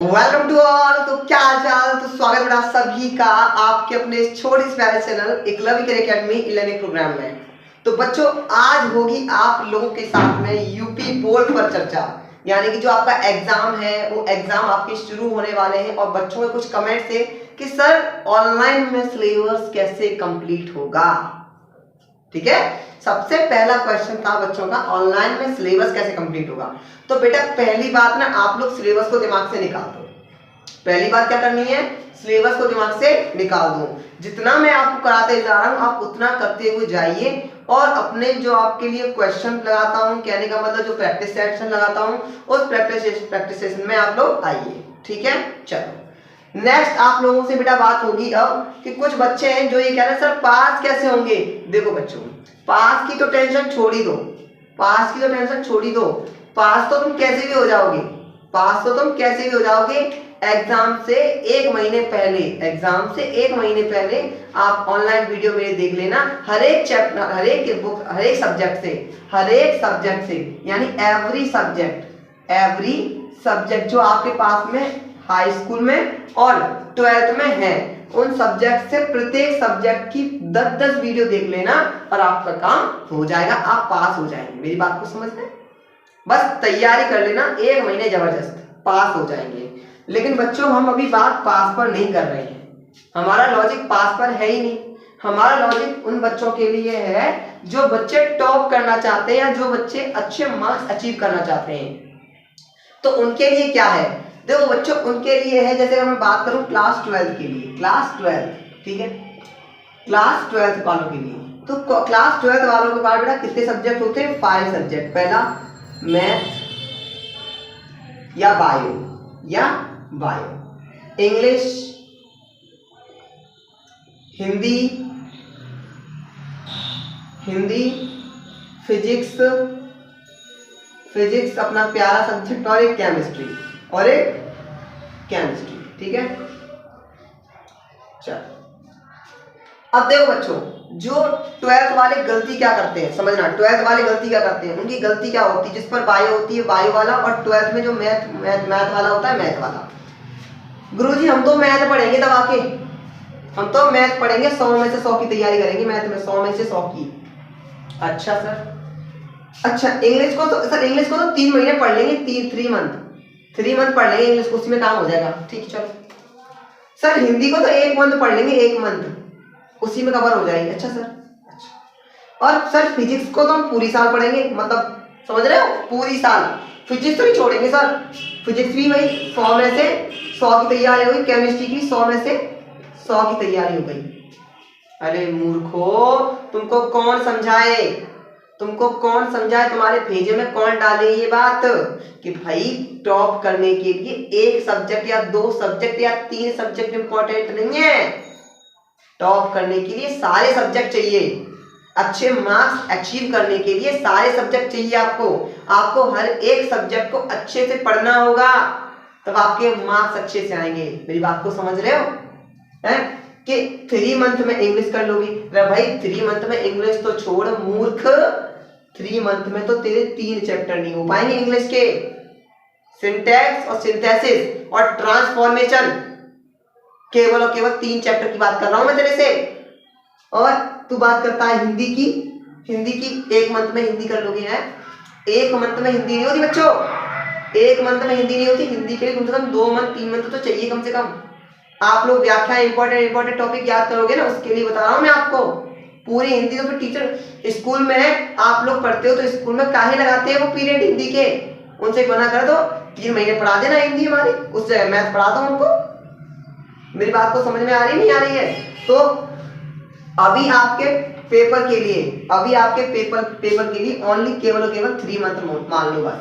Welcome to all. तो क्या हाल चाल, तो स्वागत है आप सभी का आपके अपने छोटे से प्यारे channel Eklavya career academy e learning programme में। तो बच्चों, आज होगी आप लोगों के साथ में यूपी बोर्ड पर चर्चा, यानी कि जो आपका एग्जाम है वो एग्जाम आपके शुरू होने वाले हैं और बच्चों के कुछ कमेंट थे कि सर ऑनलाइन में सिलेबस कैसे कंप्लीट होगा। ठीक है, सबसे पहला क्वेश्चन था बच्चों का, ऑनलाइन में सिलेबस कैसे कंप्लीट होगा। तो बेटा पहली बात ना, आप लोग सिलेबस को दिमाग से निकाल दो। पहली बात क्या करनी है, सिलेबस को दिमाग से निकाल दो। जितना मैं आपको कराते जा रहा हूं आप उतना करते हुए जाइए और अपने जो आपके लिए क्वेश्चन लगाता हूं, कहने का मतलब जो प्रैक्टिस सेशन लगाता हूं उस प्रैक्टिस सेशन में आप लोग आइए। ठीक है, चलो नेक्स्ट आप लोगों से बेटा बात होगी अब कि कुछ बच्चे हैं जो ये कह रहे हैं सर पास कैसे होंगे। देखो बच्चों, पास की तो टेंशन छोड़ ही दो, पास की तो टेंशन छोड़ ही दो। पास तो तुम कैसे भी हो जाओगे, पास तो तुम कैसे भी हो जाओगे। एग्जाम से एक महीने पहले, एग्जाम से एक महीने पहले आप ऑनलाइन वीडियो मेरे देख लेना, हर एक चैप्टर, हर एक बुक, हर एक सब्जेक्ट से, यानी एवरी सब्जेक्ट जो आपके पास में हाई स्कूल में और 12th में है, उन सब्जेक्ट से प्रत्येक सब्जेक्ट की 10-10 वीडियो देख लेना और आपका काम हो जाएगा, आप पास हो जाएंगे। मेरी बात को समझ रहे हैं? बस तैयारी कर लेना, एक महीने जबरदस्त पास हो जाएंगे। लेकिन बच्चों हम अभी बात पास पर नहीं कर रहे हैं, हमारा लॉजिक पास पर है ही नहीं। हमारा लॉजिक उन बच्चों के लिए है जो बच्चे टॉप करना चाहते हैं या जो बच्चे अच्छे मार्क्स अचीव करना चाहते हैं। तो उनके लिए क्या है, देखो बच्चों, उनके लिए है, जैसे अगर मैं बात करूं क्लास 12 के लिए, क्लास 12, ठीक है, क्लास 12 वालों के लिए, तो क्लास 12 वालों के पास बेटा कितने सब्जेक्ट होते हैं? 5 सब्जेक्ट। पहला मैथ या बायो, इंग्लिश, हिंदी, फिजिक्स अपना प्यारा सब्जेक्ट, और एक केमिस्ट्री। ठीक है, चलो अब देखो बच्चों, जो 12th वाले गलती क्या करते हैं समझना। 12th वाले गलती क्या करते हैं, उनकी गलती क्या होती है, जिस पर बायो होती है बायो वाला, और 12th में जो मैथ वाला होता है मैथ वाला। गुरुजी हम तो मैथ पढ़ेंगे दबा के, हम तो मैथ पढ़ेंगे 100 में से 100 की तैयारी करेंगे, मैथ में 100 में से 100 की। अच्छा सर, अच्छा इंग्लिश को तो 3 महीने पढ़ लेंगे, 3 मंथ पढ़ लेंगे इंग्लिश को, उसी में काम हो जाएगा। ठीक, चलो सर हिंदी को तो 1 मंथ पढ़ लेंगे, 1 मंथ उसी में कवर हो जाएगी। अच्छा सर, अच्छा। और सर फिजिक्स को तो हम पूरी साल पढ़ेंगे, मतलब समझ रहे हो, पूरी साल फिजिक्स तो नहीं छोड़ेंगे सर। फिजिक्स भी वही 100 में से 100 की तैयारी हो गई, केमिस्ट्री की 100 में से 100 की तैयारी हो गई। अरे मूर्खो, तुमको कौन समझाए, तुम्हारे भेजे में कौन डाले ये बात कि भाई टॉप करने के लिए एक सब्जेक्ट या 2 सब्जेक्ट या 3 सब्जेक्ट इंपॉर्टेंट नहीं है। टॉप करने के लिए सारे सब्जेक्ट चाहिए, अच्छे मार्क्स अचीव करने के लिए सारे सब्जेक्ट चाहिए। आपको हर एक सब्जेक्ट को अच्छे से पढ़ना होगा, तब आपके मार्क्स अच्छे से आएंगे। मेरी बात को समझ रहे हो हैं? कि 3 मंथ में इंग्लिश कर लोगी, अरे भाई 3 मंथ में इंग्लिश तो छोड़ मूर्ख, 3 मंथ में तो तेरे 3 चैप्टर नहीं हो पाएंगे इंग्लिश के, सिंटैक्स और सिंथेसिस और ट्रांसफॉर्मेशन, केवल और केवल 3 चैप्टर की बात कर रहा हूं मैं तेरे से। और तू बात करता है हिंदी की 1 मंथ में हिंदी कर लोगे हैं? 1 मंथ में हिंदी नहीं होती बच्चों, 1 मंथ में हिंदी नहीं होती। हिंदी के लिए कम से कम 2 मंथ 3 मंथ तो चाहिए कम से कम। आप लोग व्याख्या इंपॉर्टेंट टॉपिक याद करोगे ना, उसके लिए बता रहा हूं मैं आपको। पूरी हिंदी तो फिर टीचर स्कूल में है, आप लोग पढ़ते हो तो स्कूल में काहे लगाते हैं वो पीरियड हिंदी के, उनसे मना कर दो, 3 महीने पढ़ा देना हिंदी हमारी, उस जगह मैथ पढ़ा दो उनको। मेरी बात को समझ में आ रही नहीं आ रही है? तो अभी आपके पेपर के लिए ओनली केवल और केवल 3 मंथ मान लो, बस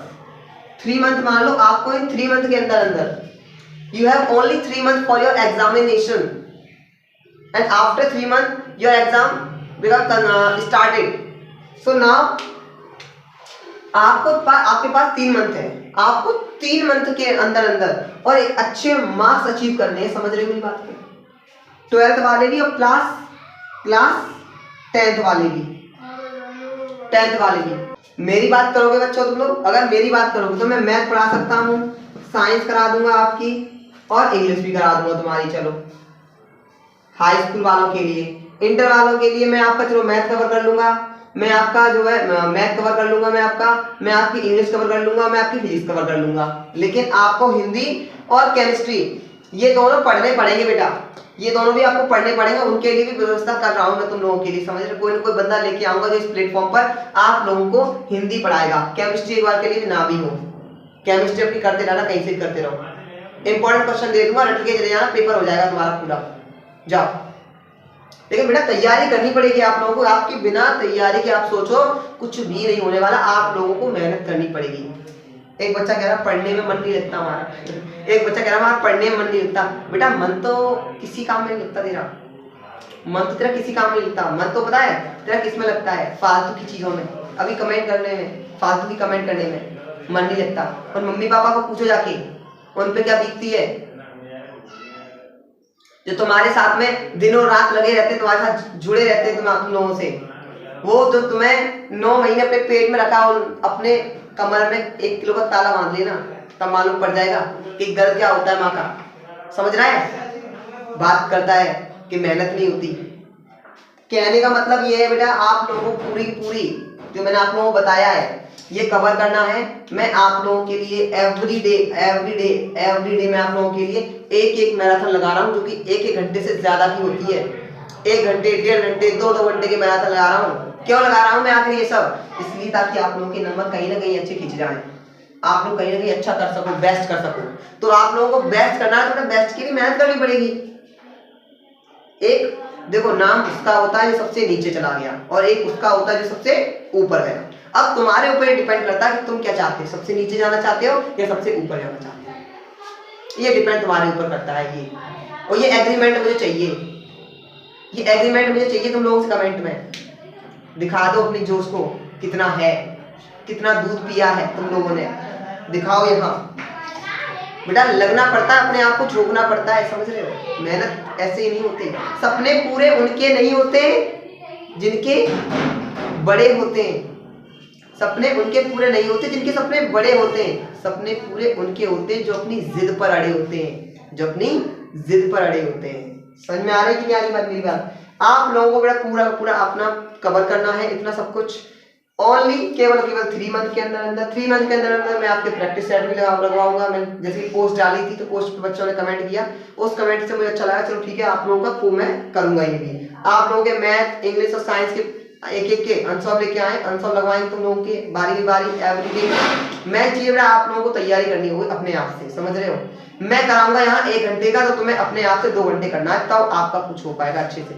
3 मंथ मान लो। आपको इन 3 मंथ के अंदर you have only 3 months for your examination, and after 3 months your exam become started. So now आपके पास 3 मंथ है, आपको 3 मंथ के अंदर और एक अच्छे मार्क्स अचीव करने हैं। समझ रहे हो मेरी बात को? 12th वाले भी और क्लास 10th वाले भी। मेरी बात करोगे बच्चों तुम लोग, अगर मेरी बात करोगे तो मैं मैथ पढ़ा सकता हूँ, साइंस करा दूंगा आपकी, और इंग्लिश भी करा दूंगा तुम्हारी। चलो हाई स्कूल वालों के लिए, इंटर वालों के लिए मैं आपका चलो मैथ कवर कर लूंगा, मैं आपका जो है मैथ कवर कर लूंगा, मैं आपकी इंग्लिश कवर कर लूंगा, मैं आपकी फिजिक्स कवर कर लूंगा। लेकिन आपको हिंदी और केमिस्ट्री ये दोनों पढ़ने पड़ेंगे बेटा, ये दोनों भी आपको पढ़ने पड़ेंगे। उनके लिए भी व्यवस्था कर रहा हूं मैं तुम लोगों के लिए, समझ रहे। कोई ना कोई बंदा लेके आऊंगा जो इस प्लेटफॉर्म पर आप लोगों को हिंदी पढ़ाएगा। केमिस्ट्री एक बार के लिए ना भी हो, केमिस्ट्री अपनी करते रहना, कहीं से करते रहो। इंपॉर्टेंट क्वेश्चन दे दूंगा, रट के चले जाना, पेपर हो जाएगा तुम्हारा पूरा। जाओ, लेकिन बेटा तैयारी करनी पड़ेगी आप लोगों को। आपकी बिना तैयारी के आप सोचो कुछ भी नहीं होने वाला, आप लोगों को मेहनत करनी पड़ेगी। एक बच्चा कह रहा पढ़ने में मन नहीं लगता हमारा, एक बच्चा कह रहा हमारा पढ़ने में मन नहीं लगता। बेटा मन तो किसी काम में नहीं लगता तेरा, मन तो तेरा किसी काम में नहीं लगता। मन तो पता है तेरा किस में लगता है, फालतू की चीजों में, अभी कमेंट करने में, फालतू की कमेंट करने में मन नहीं लगता। और मम्मी पापा को पूछो जाके उन पे क्या बीतती है, जो तुम्हारे साथ में दिनों रात लगे रहते, तुम्हारे साथ जुड़े रहते तुम लोगों से, वो जो तुम्हें 9 महीने अपने पेट में रखा, अपने कमर में 1 किलो का ताला बांध लेना, तब मालूम पड़ जाएगा कि दर्द क्या होता है माँ का। समझ रहा है, बात करता है कि मेहनत नहीं होती। कहने का मतलब ये है बेटा, आप लोगों को पूरी जो मैंने आप लोगों को बताया है ये कवर करना है। मैं आप लोगों के लिए एवरी डे मैं आप लोगों के लिए एक मैराथन लगा रहा हूँ, जो कि 1 घंटे से ज्यादा की होती है। 1 घंटे, 1.5 घंटे, 2 घंटे के मैराथन लगा रहा हूँ। क्यों लगा रहा हूँ मैं आखिर ये सब, इसलिए ताकि आप लोगों के नंबर कहीं ना कहीं अच्छे खिंच जाए, आप लोग कहीं ना कहीं अच्छा कर सको, बेस्ट कर सको। तो आप लोगों को बेस्ट करना है तो बेस्ट के लिए मेहनत करनी पड़ेगी। एक देखो नाम उसका होता है जो सबसे नीचे चला गया, और एक उसका होता है जो सबसे ऊपर गया। अब तुम्हारे ऊपर डिपेंड करता है कि तुम क्या चाहते हो, सबसे नीचे जाना चाहते हो या सबसे ऊपर जाना चाहते हो, ये डिपेंड तुम्हारे ऊपर करता है। ये और ये एग्रीमेंट मुझे चाहिए, ये एग्रीमेंट मुझे चाहिए तुम लोगों से। कमेंट में दिखा दो अपनी जोश को कितना है, कितना दूध पिया है तुम लोगों ने, दिखाओ यहाँ। बेटा लगना पड़ता है, अपने आप को झोंकना पड़ता है, समझ रहे हो। मेहनत ऐसे ही नहीं होती। सपने पूरे उनके नहीं होते जिनके बड़े होते हैं, सपने उनके पूरे नहीं होते जिनके सपने बड़े होते हैं। सपने पूरे उनके होते हैं जो अपनी जिद पर अड़े होते हैं, जो अपनी जिद पर अड़े होते हैं। समझ में आ रही कि नहीं आ रही बात मेरी बात। आप लोगों को बेटा पूरा अपना कवर करना है, इतना सब कुछ ओनली केवल 3 मंथ के अंदर 3 मंथ के अंदर मैं आपके प्रैक्टिस सेट भी लगवाऊंगा। मैं जैसे कि पोस्ट डाली थी तो पोस्ट पे बच्चों ने कमेंट किया, उस कमेंट से मुझे अच्छा लगा, चलो ठीक है आप लोगों का मैं करूंगा। ये भी आप लोगों के मैथ, इंग्लिश और साइंस के एक के आंसर लेके आए, आंसर लगवाएंगे तुम लोगों के बारी एवरीडे। मैं चाहिए आप लोगों को तैयारी करनी होगी अपने आप से, समझ रहे हो। मैं कराऊंगा यहाँ 1 घंटे का, तो तुम्हें अपने आप से 2 घंटे करना है, तब आपका कुछ हो पाएगा अच्छे से।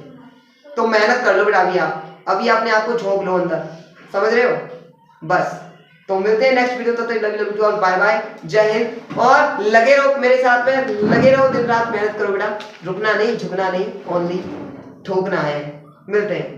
तो मेहनत कर लो बेटा, अभी अपने आप को झोंक लो अंदर, समझ रहे हो बस। तो मिलते हैं नेक्स्ट वीडियो, तब तक love you all, bye bye, जय हिंद। और लगे रहो मेरे साथ में, लगे रहो, दिन रात मेहनत करो बेटा, रुकना नहीं, झुकना नहीं, ओनली ठोकना है। मिलते हैं।